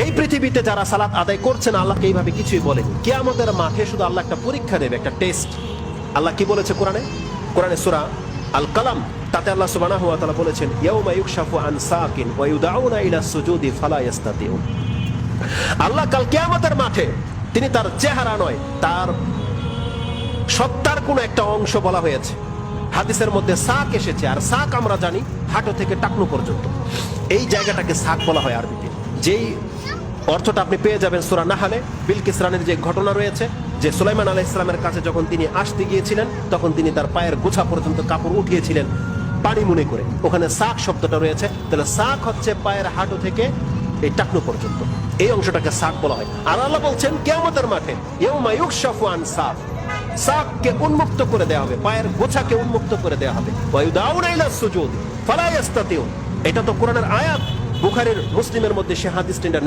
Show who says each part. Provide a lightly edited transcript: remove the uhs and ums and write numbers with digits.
Speaker 1: এই পৃথিবীতে যারা সালাত আদায় করছেন আল্লাহকে এইভাবে কিছুই বলেনি। কিয়ামতের মাঠে শুধু আল্লাহ একটা পরীক্ষা নেবে, একটা টেস্ট। আল্লাহ কি বলেছে কোরআনে সূরা আল কালাম, তাতে আল্লাহ সুবহানাহু ওয়া তাআলা বলেছেন, ইয়াউমা ইউকশাফু আন সাকিন ওয়া ইউদাউনা ইলা সুজুদি ফালা ইস্তাতিউন। আল্লাহ কাল কিয়ামতের মাঠে তিনি তার চেহারা নয়, তার সত্তার কোন একটা অংশ বলা হয়েছে। হাদিসের মধ্যে সাক এসেছে, আর সাক আমরা জানি হাঁটু থেকে টাকনু পর্যন্ত, এই জায়গাটাকে সাক বলা হয় আরবিতে। যেই অর্থটা আপনি পেয়ে যাবেন সূরা নাহলে, বিলকিস রানীর যে ঘটনা রয়েছে, যে সুলাইমান আলাইহিস সালামের কাছে যখন তিনি আসতে গিয়েছিলেন তখন তিনি তার পায়ের গোছা পর্যন্ত কাপড় উঠিয়েছিলেন পানি মনে করে, ওখানে সাক শব্দটা রয়েছে। তাহলে সাক হচ্ছে পায়ের হাঁটু থেকে এই টাকনু পর্যন্ত, এই অংশটাকে সাক বলা হয়। আর আল্লাহ বলছেন কিয়ামতের মাঠে ইয়াউমা ইউকশাফু আন সাক, সাককে উন্মুক্ত করে দেওয়া হবে, পায়ের গোছাকে উন্মুক্ত করে দেওয়া হবে। ওয়া ইউদাউনা ইলা সুজুদ ফালা ইস্তাতিউন। এটা তো কোরআনের আয়াত, বুখারীর মুসলিমের মধ্যে সে হাদিসটা